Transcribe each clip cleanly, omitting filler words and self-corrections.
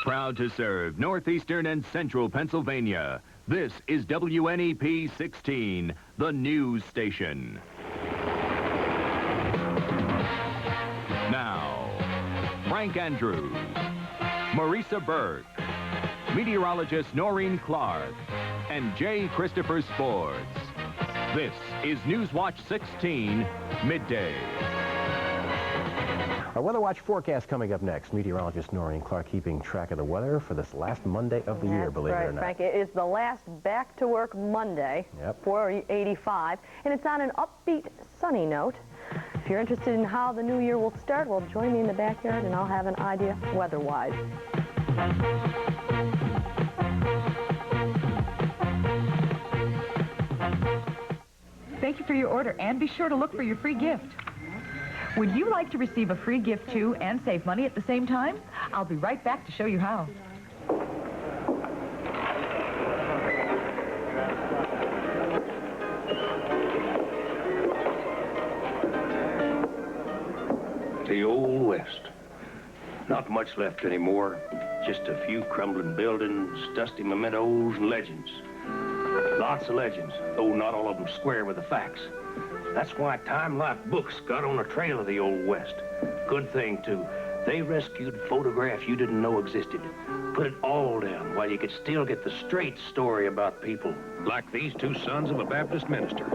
Proud to serve northeastern and central Pennsylvania. This is WNEP 16, the news station. Now, Frank Andrews, Marisa Burke, meteorologist Noreen Clark, and J. Christopher Sports. This is Newswatch 16, Midday. Our Weather Watch forecast coming up next. Meteorologist Noreen Clark keeping track of the weather for this last Monday of the year, believe it or not. Frank. It is the last back-to-work Monday, 485, and it's on an upbeat, sunny note. If you're interested in how the new year will start, well, join me in the backyard, and I'll have an idea weather-wise. Thank you for your order, and be sure to look for your free gift. Would you like to receive a free gift too and save money at the same time? I'll be right back to show you how. The Old West. Not much left anymore. Just a few crumbling buildings, dusty mementos, and legends. Lots of legends, though not all of them square with the facts. That's why Time Life Books got on the trail of the Old West. Good thing, too. They rescued photographs you didn't know existed. Put it all down while you could still get the straight story about people. Like these two sons of a Baptist minister.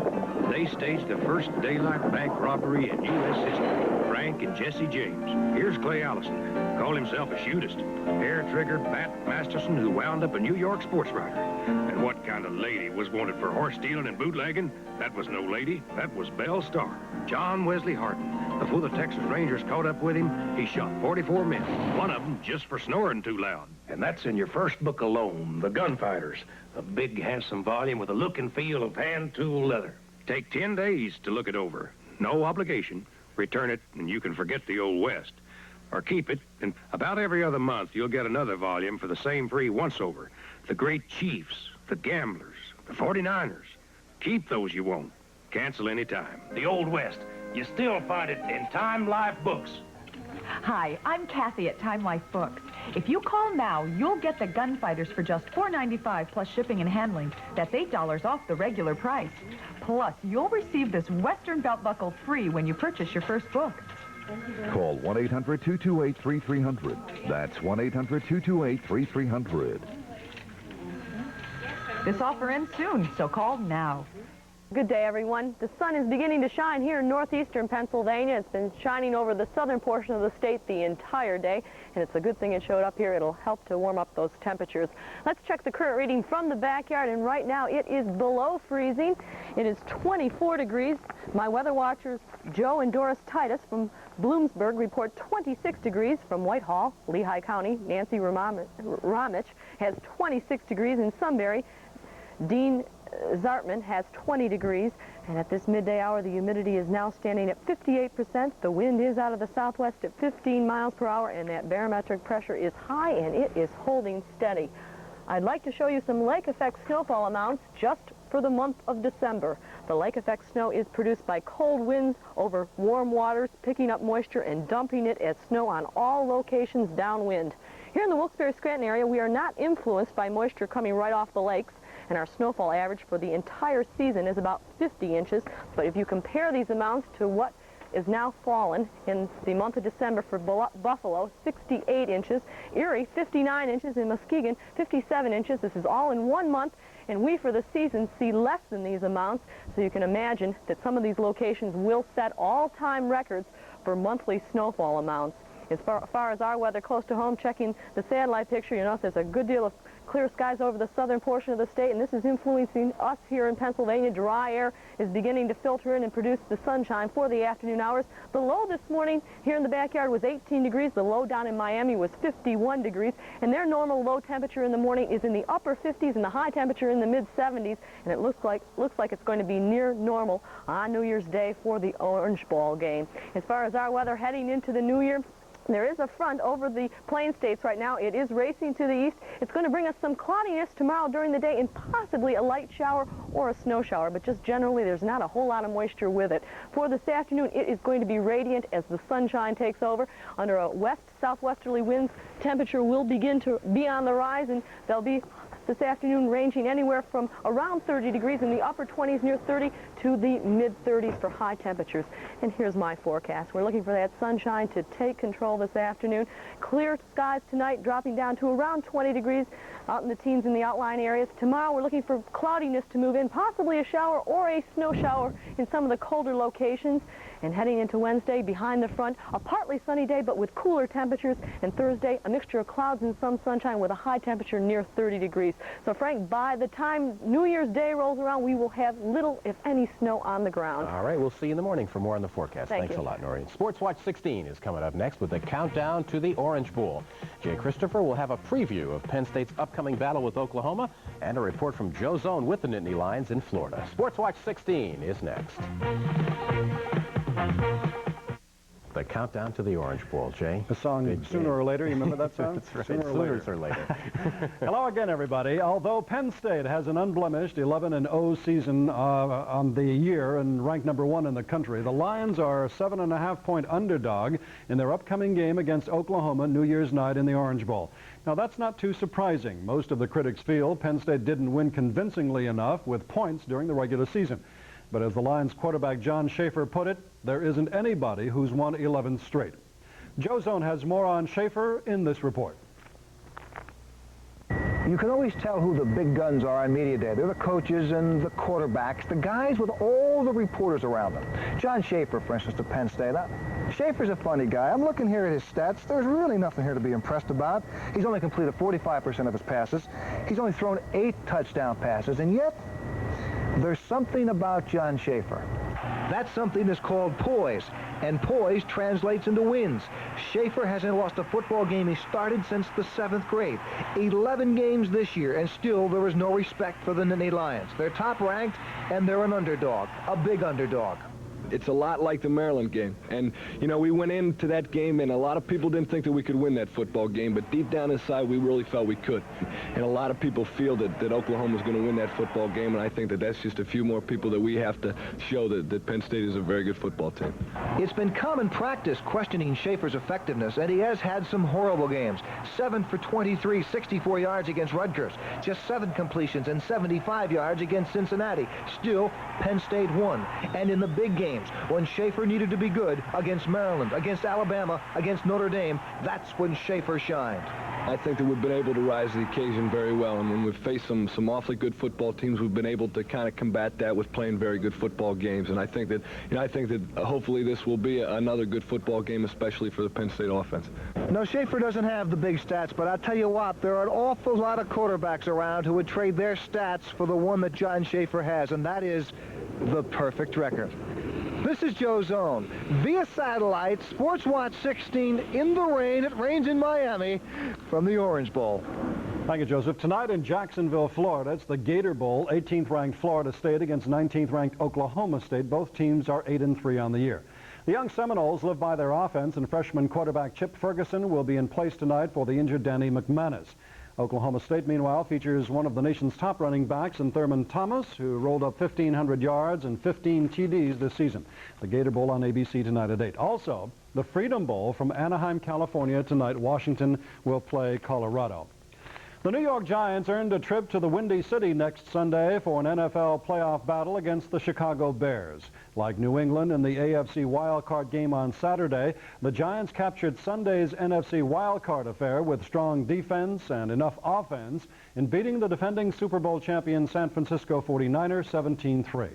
They staged the first daylight bank robbery in U.S. history. Frank and Jesse James. Here's Clay Allison. Called himself a shootist. Hair-trigger Pat Masterson, who wound up a New York sports writer. And what kind of lady was wanted for horse stealing and bootlegging? That was no lady. That was Belle Starr. John Wesley Hardin. Before the Texas Rangers caught up with him, he shot 44 men. One of them just for snoring too loud. And that's in your first book alone, The Gunfighters. A big, handsome volume with a look and feel of hand-tool leather. Take 10 days to look it over. No obligation. Return it, and you can forget the Old West. Or keep it, and about every other month, you'll get another volume for the same free once-over. The Great Chiefs, the Gamblers, the 49ers. Keep those you won't. Cancel any time. The Old West. You still find it in Time Life Books. Hi, I'm Kathy at Time Life Books. If you call now, you'll get the Gunfighters for just $4.95 plus shipping and handling. That's $8 off the regular price. Plus, you'll receive this Western belt buckle free when you purchase your first book. Call 1-800-228-3300. That's 1-800-228-3300. This offer ends soon, so call now. Good day, everyone. The sun is beginning to shine here in northeastern Pennsylvania. It's been shining over the southern portion of the state the entire day, and it's a good thing it showed up here. It'll help to warm up those temperatures. Let's check the current reading from the backyard, and right now it is below freezing. It is 24 degrees. My weather watchers, Joe and Doris Titus from Bloomsburg, report 26 degrees. From Whitehall, Lehigh County, Nancy Ramich has 26 degrees. In Sunbury, Dean Zartman has 20 degrees, and at this midday hour, the humidity is now standing at 58%. The wind is out of the southwest at 15 miles per hour, and that barometric pressure is high, and it is holding steady. I'd like to show you some lake effect snowfall amounts just for the month of December. The lake effect snow is produced by cold winds over warm waters, picking up moisture and dumping it as snow on all locations downwind. Here in the Wilkes-Barre-Scranton area, we are not influenced by moisture coming right off the lakes, and our snowfall average for the entire season is about 50 inches. But if you compare these amounts to what is now fallen in the month of December for Buffalo, 68 inches, Erie, 59 inches, and Muskegon, 57 inches. This is all in 1 month, and we for the season see less than these amounts, so you can imagine that some of these locations will set all-time records for monthly snowfall amounts. As far as our weather close to home, checking the satellite picture, you notice there's a good deal of clear skies over the southern portion of the state, and this is influencing us here in Pennsylvania. Dry air is beginning to filter in and produce the sunshine for the afternoon hours. The low this morning here in the backyard was 18 degrees. The low down in Miami was 51 degrees, and their normal low temperature in the morning is in the upper 50s and the high temperature in the mid-70s, and it looks like it's going to be near normal on New Year's Day for the Orange Ball game. As far as our weather heading into the new year, There is a front over the plain states right now. It is racing to the east. It's going to bring us some cloudiness tomorrow during the day and possibly a light shower or a snow shower, but just generally there's not a whole lot of moisture with it. For this afternoon, it is going to be radiant as the sunshine takes over. Under a west-southwesterly winds, temperature will begin to be on the rise, and they'll be this afternoon ranging anywhere from around 30 degrees in the upper 20s near 30 to the mid-30s for high temperatures. And here's my forecast. We're looking for that sunshine to take control this afternoon. Clear skies tonight, dropping down to around 20 degrees out in the teens in the outlying areas. Tomorrow we're looking for cloudiness to move in, possibly a shower or a snow shower in some of the colder locations. And heading into Wednesday, behind the front, a partly sunny day but with cooler temperatures. And Thursday, a mixture of clouds and some sunshine with a high temperature near 30 degrees. So, Frank, by the time New Year's Day rolls around, we will have little, if any, snow on the ground. All right, we'll see you in the morning for more on the forecast. Thanks you. a lot, Noreen. Sports Watch 16 is coming up next with the countdown to the Orange Bowl. Jay Christopher will have a preview of Penn State's upcoming battle with Oklahoma and a report from Joe Zone with the Nittany Lions in Florida. Sports Watch 16 is next. The countdown to the Orange Bowl, Jay. The song Sooner or Later, you remember that song? That's right. Sooner or Later. Hello again, everybody. Although Penn State has an unblemished 11-0 season on the year and ranked #1 in the country, the Lions are a 7.5-point underdog in their upcoming game against Oklahoma New Year's night in the Orange Bowl. Now, that's not too surprising. Most of the critics feel Penn State didn't win convincingly enough with points during the regular season. But as the Lions quarterback John Schaefer put it, there isn't anybody who's won 11 straight. Joe Zone has more on Schaefer in this report. You can always tell who the big guns are on media day. They're the coaches and the quarterbacks, the guys with all the reporters around them. John Schaefer, for instance, of Penn State. Now, Schaefer's a funny guy. I'm looking here at his stats. There's really nothing here to be impressed about. He's only completed 45% of his passes. He's only thrown 8 touchdown passes, and yet there's something about John Schaefer. That something is called poise, and poise translates into wins. Schaefer hasn't lost a football game he started since the 7th grade. 11 games this year, and still there is no respect for the Nittany Lions. They're top-ranked, and they're an underdog, a big underdog. It's a lot like the Maryland game. And, you know, we went into that game, and a lot of people didn't think that we could win that football game, but deep down inside, we really felt we could. And a lot of people feel that Oklahoma's going to win that football game, and I think that that's just a few more people that we have to show that Penn State is a very good football team. It's been common practice questioning Schaefer's effectiveness, and he has had some horrible games. 7 for 23, 64 yards against Rutgers. Just 7 completions and 75 yards against Cincinnati. Still, Penn State won. And in the big games, when Schaefer needed to be good against Maryland, against Alabama, against Notre Dame, that's when Schaefer shined. I think that we've been able to rise to the occasion very well, and when we've faced some awfully good football teams, we've been able to kind of combat that with playing very good football games. And I think that, hopefully this will be another good football game, especially for the Penn State offense. No, Schaefer doesn't have the big stats, but I'll tell you what, there are an awful lot of quarterbacks around who would trade their stats for the one that John Schaefer has, and that is the perfect record. This is Joe Zone, via satellite, Sports Watch 16, in the rain. It rains in Miami, from the Orange Bowl. Thank you, Joseph. Tonight in Jacksonville, Florida, it's the Gator Bowl. 18th-ranked Florida State against 19th-ranked Oklahoma State. Both teams are 8-3 on the year. The young Seminoles live by their offense, and freshman quarterback Chip Ferguson will be in place tonight for the injured Danny McManus. Oklahoma State, meanwhile, features one of the nation's top running backs in Thurman Thomas, who rolled up 1,500 yards and 15 TDs this season. The Gator Bowl on ABC tonight at 8. Also, the Freedom Bowl from Anaheim, California tonight. Washington will play Colorado. The New York Giants earned a trip to the Windy City next Sunday for an NFL playoff battle against the Chicago Bears. Like New England in the AFC wildcard game on Saturday, the Giants captured Sunday's NFC wildcard affair with strong defense and enough offense in beating the defending Super Bowl champion San Francisco 49ers 17-3.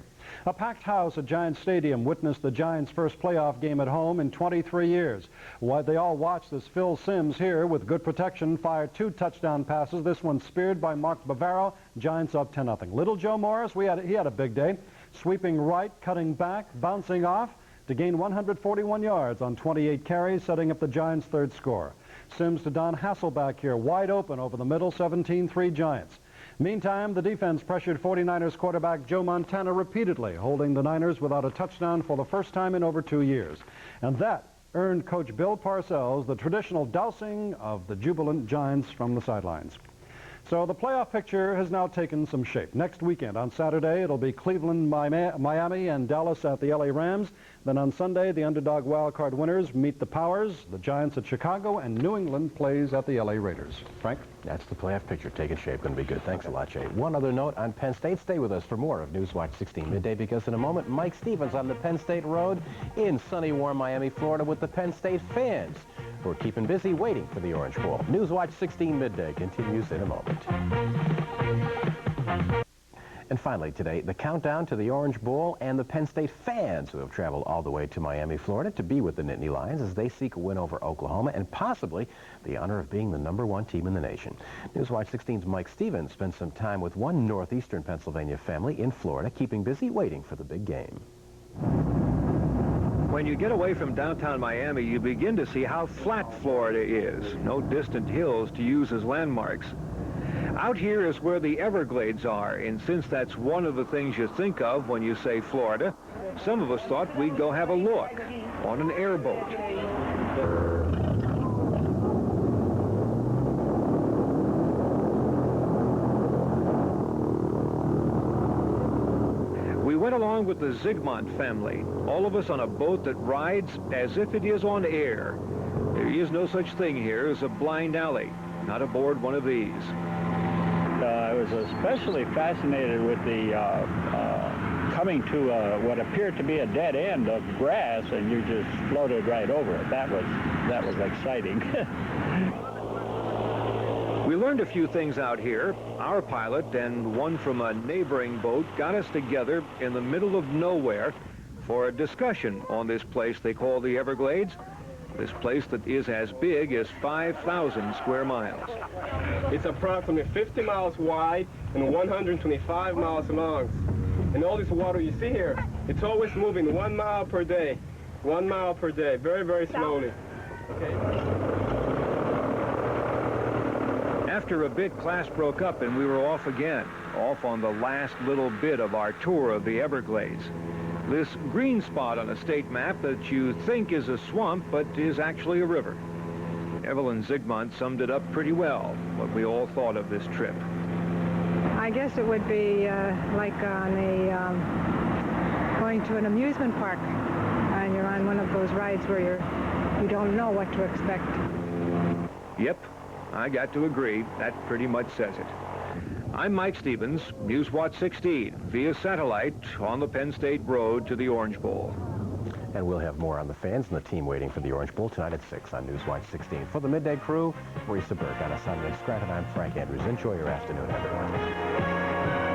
A packed house at Giants Stadium witnessed the Giants' first playoff game at home in 23 years. They all watched as Phil Simms here, with good protection, fired 2 touchdown passes. This one speared by Mark Bavaro. Giants up 10-0. Little Joe Morris, he had a big day. Sweeping right, cutting back, bouncing off to gain 141 yards on 28 carries, setting up the Giants' third score. Simms to Don Hasselback here, wide open over the middle, 17-3 Giants. Meantime, the defense pressured 49ers quarterback Joe Montana repeatedly, holding the Niners without a touchdown for the first time in over 2 years. And that earned Coach Bill Parcells the traditional dousing of the jubilant Giants from the sidelines. So the playoff picture has now taken some shape. Next weekend, on Saturday, it'll be Cleveland, Miami, and Dallas at the LA Rams. Then on Sunday, the underdog wildcard winners meet the Powers, the Giants at Chicago, and New England plays at the LA Raiders. Frank? That's the playoff picture taking shape. Going to be good. Thanks a lot, Jay. One other note on Penn State. Stay with us for more of Newswatch 16 Midday, because in a moment, Mike Stevens on the Penn State Road in sunny, warm Miami, Florida with the Penn State fans who are keeping busy waiting for the Orange Bowl. Newswatch 16 Midday continues in a moment. And finally today, the countdown to the Orange Bowl and the Penn State fans who have traveled all the way to Miami, Florida to be with the Nittany Lions as they seek a win over Oklahoma and possibly the honor of being the #1 team in the nation. Newswatch 16's Mike Stevens spent some time with one northeastern Pennsylvania family in Florida, keeping busy waiting for the big game. When you get away from downtown Miami, you begin to see how flat Florida is. No distant hills to use as landmarks. Out here is where the Everglades are, and since that's one of the things you think of when you say Florida, some of us thought we'd go have a look on an airboat. We went along with the Zygmunt family, all of us on a boat that rides as if it is on air. There is no such thing here as a blind alley, not aboard one of these. I was especially fascinated with the coming to what appeared to be a dead end of grass, and you just floated right over it. That was exciting. We learned a few things out here. Our pilot and one from a neighboring boat got us together in the middle of nowhere for a discussion on this place they call the Everglades. This place that is as big as 5,000 square miles. It's approximately 50 miles wide and 125 miles long. And all this water you see here, it's always moving 1 mile per day. 1 mile per day, very, very slowly. Okay. After a bit, class broke up and we were off again, off on the last little bit of our tour of the Everglades. This green spot on a state map that you think is a swamp, but is actually a river. Evelyn Zygmunt summed it up pretty well, what we all thought of this trip. I guess it would be like on going to an amusement park, and you're on one of those rides where you don't know what to expect. Yep, I got to agree. That pretty much says it. I'm Mike Stevens, Newswatch 16, via satellite on the Penn State Road to the Orange Bowl. And we'll have more on the fans and the team waiting for the Orange Bowl tonight at 6 on Newswatch 16. For the Midday crew, Maurice Burke, Anna Sonia and Scranton, I'm Frank Andrews. Enjoy your afternoon, everyone.